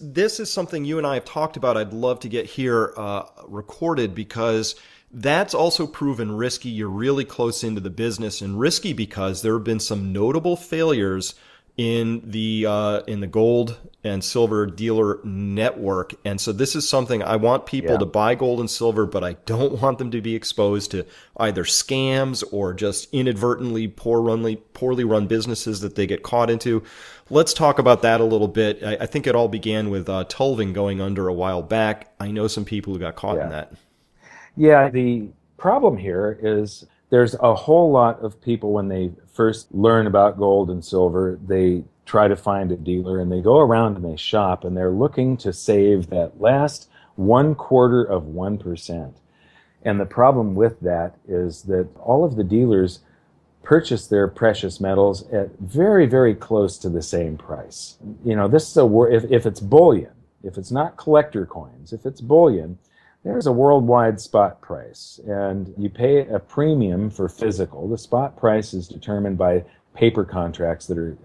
this is something you and I have talked about. I'd love to get here recorded because that's also proven risky. You're really close into the business, and risky because there have been some notable failures in the gold and silver dealer network. And so this is something I want people to buy gold and silver, but I don't want them to be exposed to either scams or just inadvertently poorly run businesses that they get caught into. Let's talk about that a little bit. I think it all began with Tulving going under a while back. I know some people who got caught in that. Yeah, the problem here is there's a whole lot of people when they first learn about gold and silver, they try to find a dealer and they go around and they shop and they're looking to save that last 1/4%. And the problem with that is that all of the dealers purchase their precious metals at very, very close to the same price. You know, this is if it's bullion, if it's not collector coins, if it's bullion, there's a worldwide spot price, and you pay a premium for physical. The spot price is determined by paper contracts that are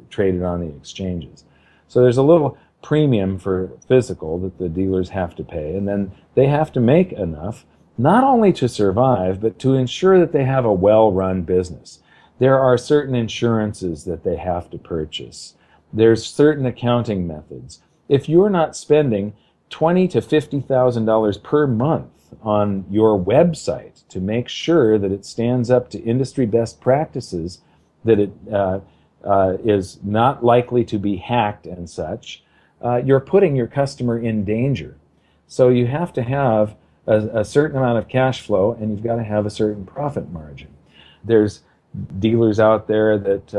traded on the exchanges. So there's a little premium for physical that the dealers have to pay, and then they have to make enough not only to survive, but to ensure that they have a well-run business. There are certain insurances that they have to purchase. There's certain accounting methods. If you're not spending $20,000 to $50,000 per month on your website to make sure that it stands up to industry best practices, that it is not likely to be hacked and such, you're putting your customer in danger. So you have to have a certain amount of cash flow, and you've got to have a certain profit margin. There's dealers out there that,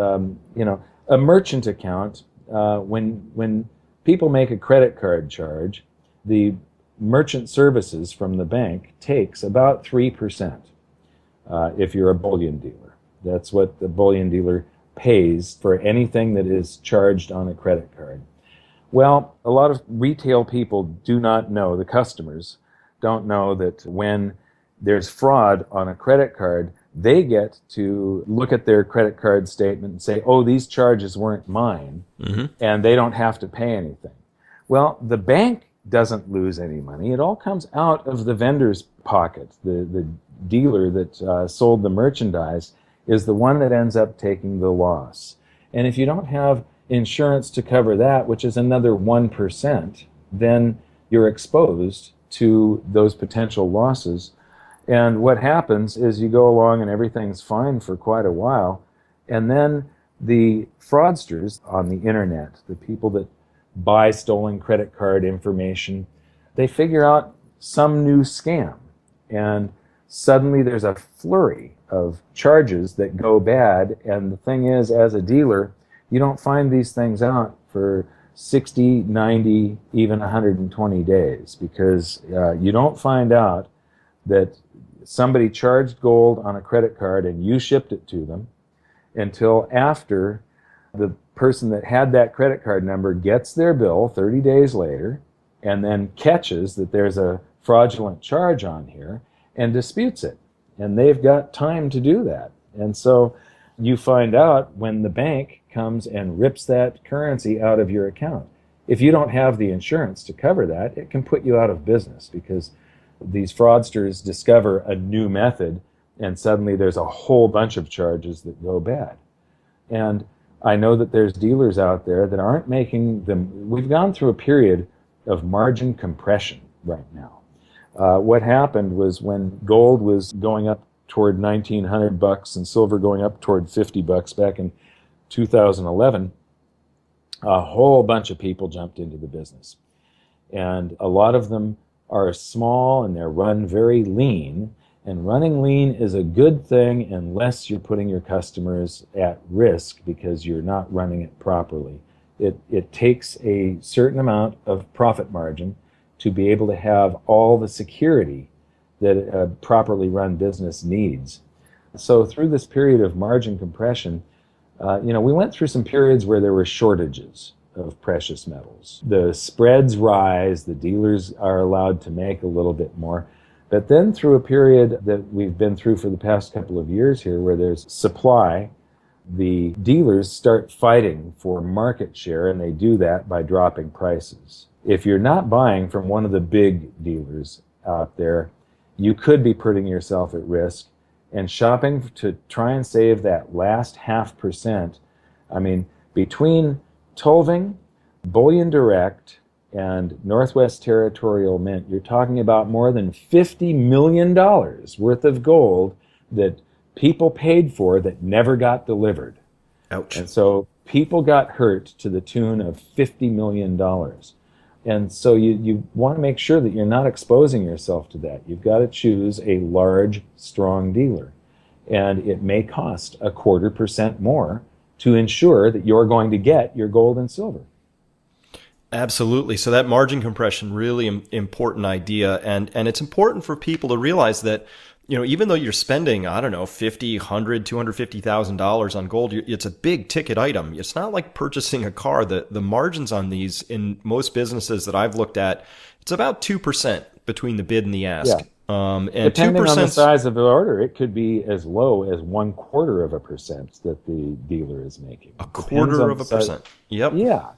a merchant account, when people make a credit card charge, the merchant services from the bank takes about 3% if you're a bullion dealer. That's what the bullion dealer pays for anything that is charged on a credit card. Well, a lot of retail people do not know, the customers don't know that when there's fraud on a credit card, they get to look at their credit card statement and say, oh, these charges weren't mine, and they don't have to pay anything. Well, the bank doesn't lose any money. It all comes out of the vendor's pocket. The dealer that sold the merchandise is the one that ends up taking the loss. And if you don't have insurance to cover that, which is another 1%, then you're exposed to those potential losses. And what happens is you go along and everything's fine for quite a while, and then the fraudsters on the internet, the people that buy stolen credit card information, they figure out some new scam, and suddenly there's a flurry of charges that go bad. And the thing is, as a dealer, you don't find these things out for 60, 90, even 120 days, because you don't find out that somebody charged gold on a credit card and you shipped it to them until after the person that had that credit card number gets their bill 30 days later and then catches that there's a fraudulent charge on here and disputes it. And they've got time to do that. And so you find out when the bank comes and rips that currency out of your account. If you don't have the insurance to cover that, it can put you out of business, because these fraudsters discover a new method and suddenly there's a whole bunch of charges that go bad. And I know that there's dealers out there that aren't making them. We've gone through a period of margin compression right now. What happened was when gold was going up toward $1,900 and silver going up toward $50 back in 2011, a whole bunch of people jumped into the business. And a lot of them are small and they're run very lean. And running lean is a good thing unless you're putting your customers at risk because you're not running it properly. It takes a certain amount of profit margin to be able to have all the security that a properly run business needs. So through this period of margin compression, we went through some periods where there were shortages of precious metals. The spreads rise, the dealers are allowed to make a little bit more. But then through a period that we've been through for the past couple of years here, where there's supply the dealers start fighting for market share, and they do that by dropping prices. If you're not buying from one of the big dealers out there, you could be putting yourself at risk and shopping to try and save that last 0.5%. I mean, between Tolving, Bullion Direct, and Northwest Territorial Mint, you're talking about more than $50 million worth of gold that people paid for that never got delivered. Ouch. And so people got hurt to the tune of $50 million. And so you want to make sure that you're not exposing yourself to that. You've got to choose a large, strong dealer. And it may cost 0.25% more to ensure that you're going to get your gold and silver. Absolutely. So that margin compression, really important idea. And it's important for people to realize that, even though you're spending, I don't know, $50, $100, $250,000 on gold, it's a big ticket item. It's not like purchasing a car. The margins on these in most businesses that I've looked at, it's about 2% between the bid and the ask. Yeah. And depending 2%, on the size of the order, it could be as low as 0.25% that the dealer is making. A 0.25%. Yep.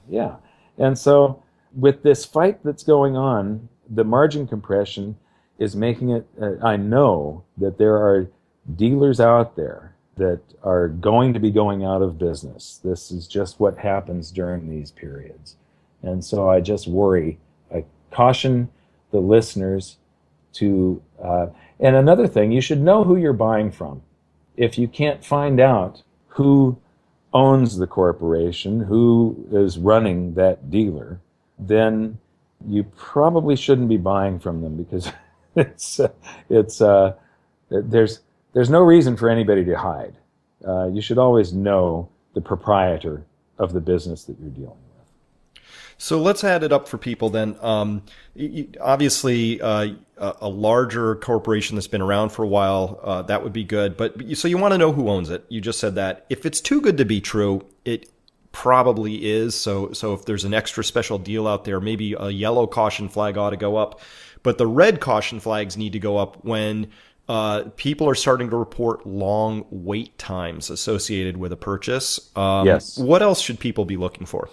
Yeah. And so with this fight that's going on, the margin compression is making it, I know that there are dealers out there that are going to be going out of business. This is just what happens during these periods. And so I just worry. I caution the listeners to, and another thing, you should know who you're buying from. If you can't find out who owns the corporation, who is running that dealer, then you probably shouldn't be buying from them, because there's no reason for anybody to hide. You should always know the proprietor of the business that you're dealing with. So let's add it up for people then. Obviously, a larger corporation that's been around for a while, that would be good. So you want to know who owns it. You just said that. If it's too good to be true, it probably is. So if there's an extra special deal out there, maybe a yellow caution flag ought to go up. But the red caution flags need to go up when people are starting to report long wait times associated with a purchase. Yes. What else should people be looking for?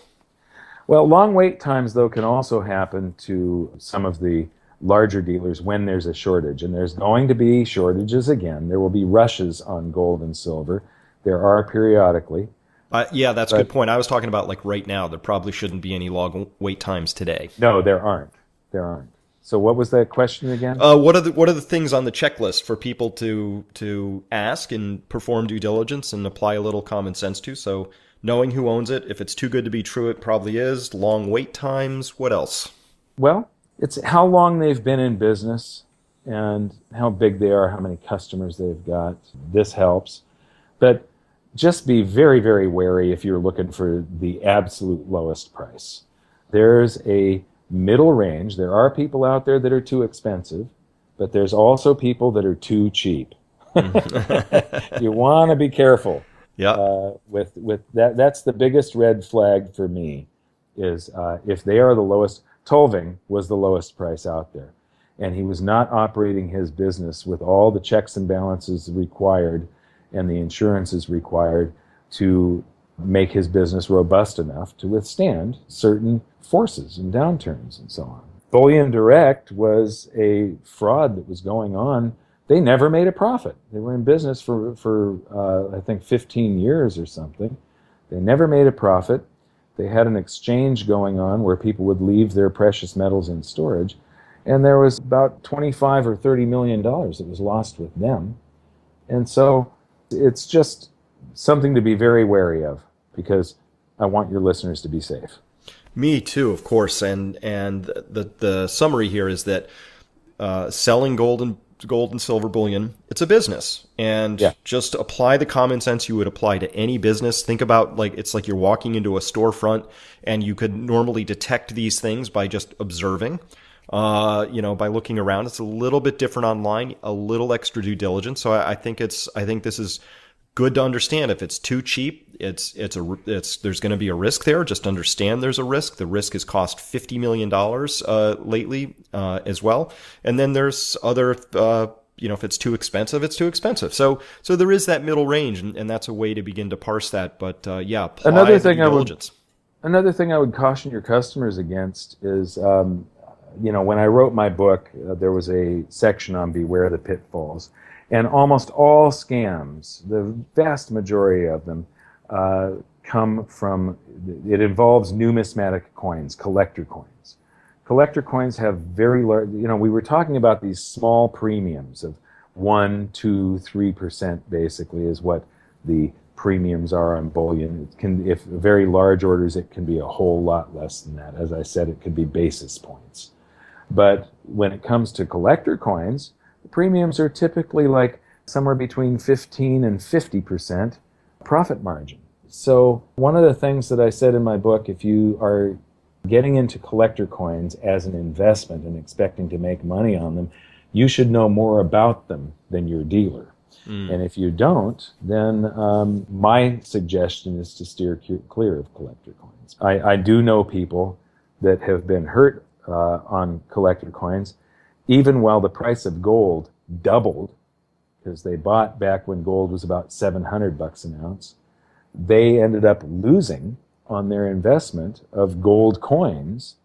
Well, long wait times, though, can also happen to some of the larger dealers when there's a shortage. And there's going to be shortages again. There will be rushes on gold and silver. There are periodically. Yeah, that's a good point. I was talking about like right now. There probably shouldn't be any long wait times today. No, there aren't. So what was that question again? What are the things on the checklist for people to ask and perform due diligence and apply a little common sense to? So knowing who owns it, if it's too good to be true, it probably is. Long wait times. What else? Well, it's how long they've been in business and how big they are, how many customers they've got. This helps. But just be very, very wary if you're looking for the absolute lowest price. There's a middle range. There are people out there that are too expensive, but there's also people that are too cheap. You want to be careful. Yeah. With that, that's the biggest red flag for me, is if they are the lowest. Tolving was the lowest price out there, and he was not operating his business with all the checks and balances required and the insurances required to make his business robust enough to withstand certain forces and downturns and so on. Bullion Direct was a fraud that was going on. They never made a profit. They were in business for I think 15 years or something. They never made a profit. They had an exchange going on where people would leave their precious metals in storage, and there was about $25 or $30 million that was lost with them. And so it's just something to be very wary of, because I want your listeners to be safe. Me too, of course. And the summary here is that selling gold and silver bullion, it's a business, and just apply the common sense you would apply to any business. Think about it's like you're walking into a storefront, and you could normally detect these things by just observing, by looking around. It's a little bit different online, a little extra due diligence. So I think this is good to understand. If it's too cheap, there's going to be a risk there. Just understand there's a risk. The risk has cost $50 million lately as well. And then there's other if it's too expensive, it's too expensive. So there is that middle range, and that's a way to begin to parse that. But yeah, apply Another the thing due I would diligence. Another thing I would caution your customers against is, when I wrote my book, there was a section on beware the pitfalls. And almost all scams, the vast majority of them, come from, it involves numismatic coins, collector coins. Collector coins have very large, we were talking about these small premiums of 1, 2, 3% basically is what the premiums are on bullion. It can, if very large orders, it can be a whole lot less than that. As I said, it could be basis points. But when it comes to collector coins, the premiums are typically like somewhere between 15 and 50% profit margin. So one of the things that I said in my book, if you are getting into collector coins as an investment and expecting to make money on them, you should know more about them than your dealer. And if you don't, then my suggestion is to steer clear of collector coins. I do know people that have been hurt on collector coins, even while the price of gold doubled, because they bought back when gold was about $700 an ounce. They ended up losing on their investment of gold coins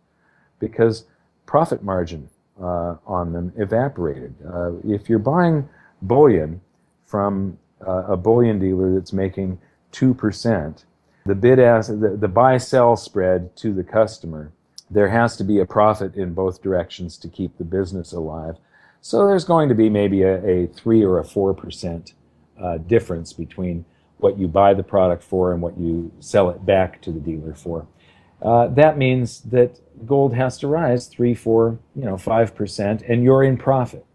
because profit margin on them evaporated. If you're buying bullion from a bullion dealer that's making 2%, the buy-sell spread to the customer, there has to be a profit in both directions to keep the business alive. So there's going to be maybe a 3 or a 4% difference between what you buy the product for and what you sell it back to the dealer for. That means that gold has to rise 3, 4, 5%, and you're in profit.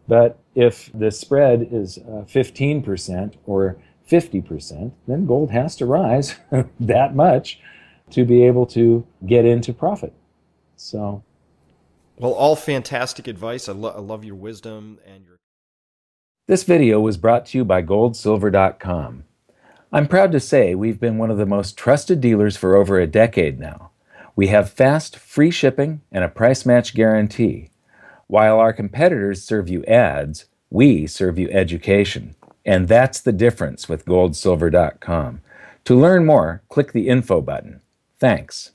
But if the spread is 15% or 50%, then gold has to rise that much to be able to get into profit. So, Well, all fantastic advice. I love your wisdom and your. this video was brought to you by goldsilver.com. I'm proud to say we've been one of the most trusted dealers for over a decade now. We have fast, free shipping and a price match guarantee. While our competitors serve you ads, we serve you education. And that's the difference with goldsilver.com. To learn more, click the info button. Thanks.